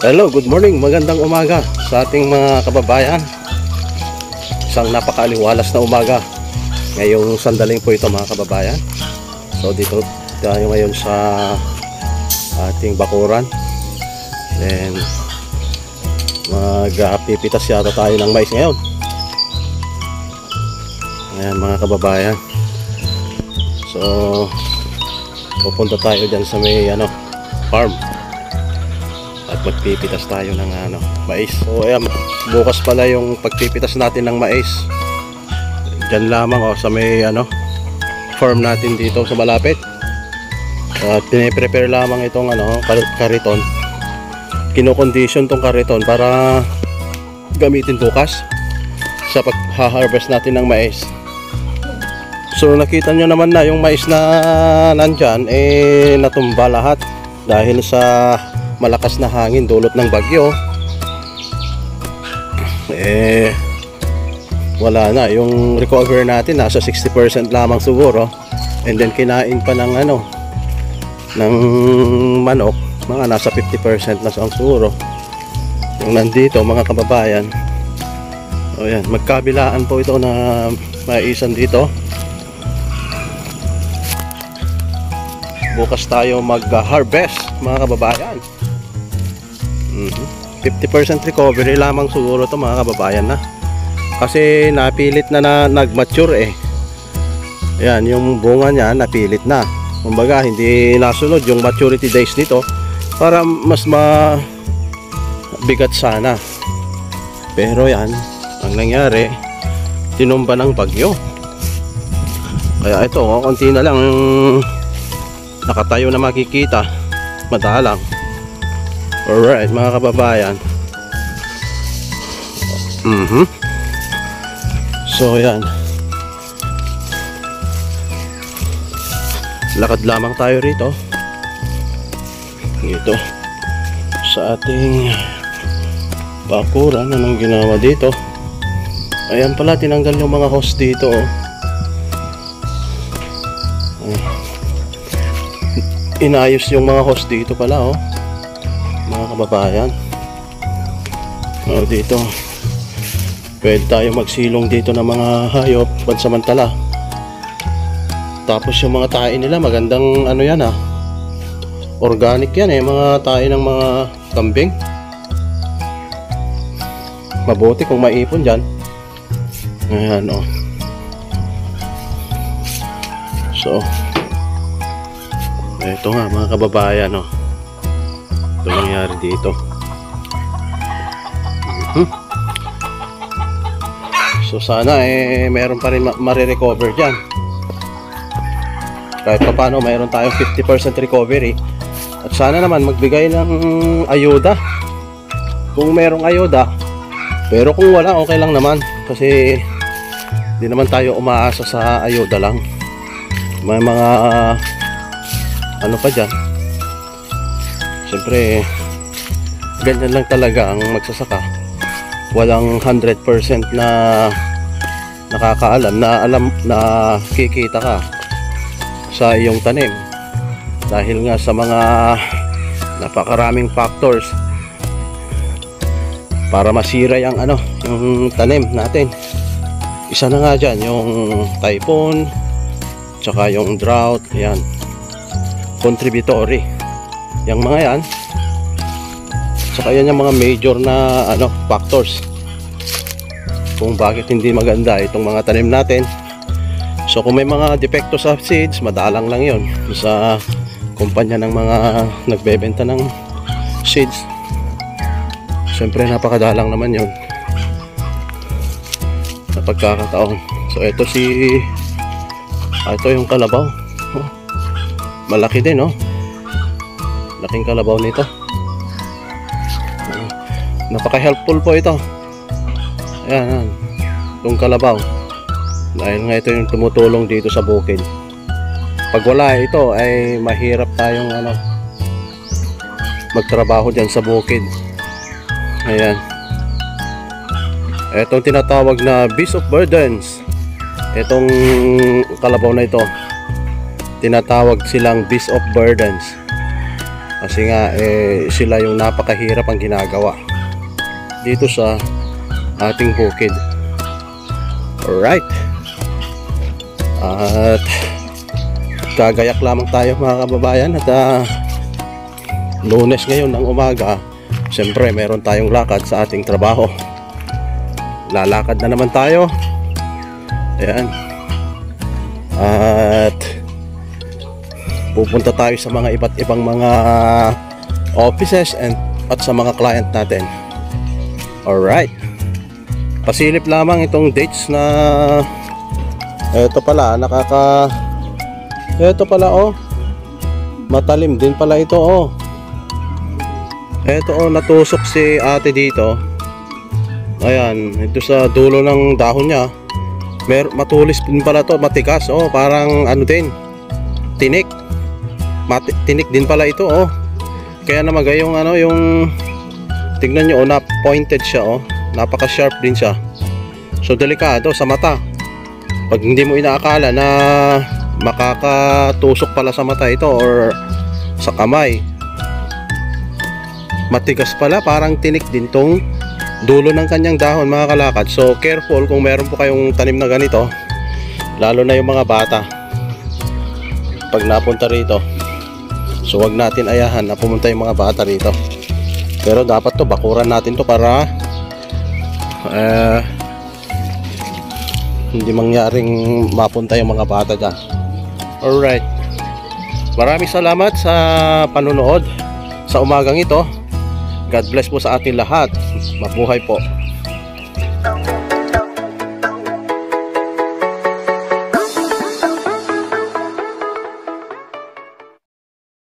Hello, good morning, magandang umaga sa ating mga kababayan. Isang napakaaliwalas na umaga ngayong sandaling po ito mga kababayan. So dito tayo ngayon sa ating bakuran. Then magpipitas yata tayo ng mais ngayon. Ayan mga kababayan. So pupunta tayo dyan sa may farm at magpipitas tayo ng mais. So ayan, bukas pala yung pagpipitas natin ng mais. Diyan lamang sa may farm natin dito sa malapit. At piniprepare lamang itong kariton. Kino-condition tong kariton para gamitin bukas sa pag-harvest natin ng mais. So nakita nyo naman na yung mais na nandyan natumba lahat dahil sa malakas na hangin dulot ng bagyo. Wala na yung recover natin, nasa 60% lamang siguro. And then kinain pa ng ng manok, mga nasa 50% na siguro yung nandito mga kababayan. O yan, magkabilaan po ito na maisan dito. Bukas tayo mag-harvest mga kababayan. 50% recovery lamang siguro to mga kababayan na. Kasi napilit na nag-mature Ayan, yung bunga niya napilit na. Kumbaga hindi nasunod yung maturity days nito para mas mabigat sana. Pero yan, ang nangyari, tinumba ng bagyo. Kaya ito, konti na lang yung nakatayo na makikita, madalang. Alright mga kababayan. So yan, lakad lamang tayo rito sa ating bakuran. Anong ginawa dito? Ayan pala, tinanggal yung mga hose dito inayos yung mga hose dito pala mga kababayan. Dito pwede tayo magsilong dito ng mga hayop pansamantala. Tapos yung mga tae nila magandang yan organic yan mga tae ng mga kambing. Mabuti kung maipon dyan. Ayan So ito nga mga kababayan ito nangyari dito. So sana meron pa rin marirecover dyan. Kahit pa paano mayroon tayong 50% recovery. At sana naman magbigay ng ayuda kung merong ayuda. Pero kung wala, okay lang naman. Kasi di naman tayo umaasa sa ayuda lang. May mga pa dyan. Siyempre ganyan lang talaga ang magsasaka. Walang 100% na nakakaalam na kikita ka sa iyong tanim dahil nga sa mga napakaraming factors para masira yung yung tanim natin. Isa na nga dyan yung typhoon tsaka yung drought. Yan, contributory yung mga yan. Tsaka yan yung mga major na factors kung bakit hindi maganda itong mga tanim natin. So kung may mga depekto sa seeds, madalang lang yon sa kumpanya ng mga nagbebenta ng seeds. Siyempre napakadalang naman yon sa pagkakataon. So ito ito yung kalabaw. Malaki din laking kalabaw nito. Napaka-helpful po ito. Ayan, itong kalabaw. Dahil nga ito yung tumutulong dito sa bukid. Pag wala ito ay mahirap tayong magtrabaho dyan sa bukid. Ayan. Itong tinatawag na beast of burdens. Itong kalabaw na ito, tinatawag silang beast of burdens. Kasi nga sila yung napakahirap ang ginagawa dito sa ating bukid. Alright. At gagayak lamang tayo mga kababayan. At Lunes ngayon ng umaga, siyempre meron tayong lakad sa ating trabaho. Lalakad na naman tayo. Ayan. At pupunta tayo sa mga iba't ibang mga offices at sa mga client natin. Alright. Pasilip lamang itong dates na eto pala, eto pala oh. Matalim din pala ito oh. Eto oh, natusok si ate dito. Ayan, ito sa dulo ng dahon niya. Matulis din pala to, matigas oh, parang ano din, tinik. Tinik din pala ito oh. Kaya namaga yung ano, yung tignan nyo oh, na pointed siya oh. Napaka sharp din siya. So delikado sa mata. Pag hindi mo inaakala na makakatusok pala sa mata ito or sa kamay, matigas pala, parang tinik din tong dulo ng kanyang dahon mga kalakad. So careful kung meron po kayong tanim na ganito, lalo na yung mga bata pag napunta rito. So wag natin ayahan na pumunta yung mga bata rito. Pero dapat to bakuran natin to para hindi mangyaring mapunta yung mga bata dyan. Alright. Maraming salamat sa panunood sa umagang ito. God bless po sa ating lahat. Mabuhay po.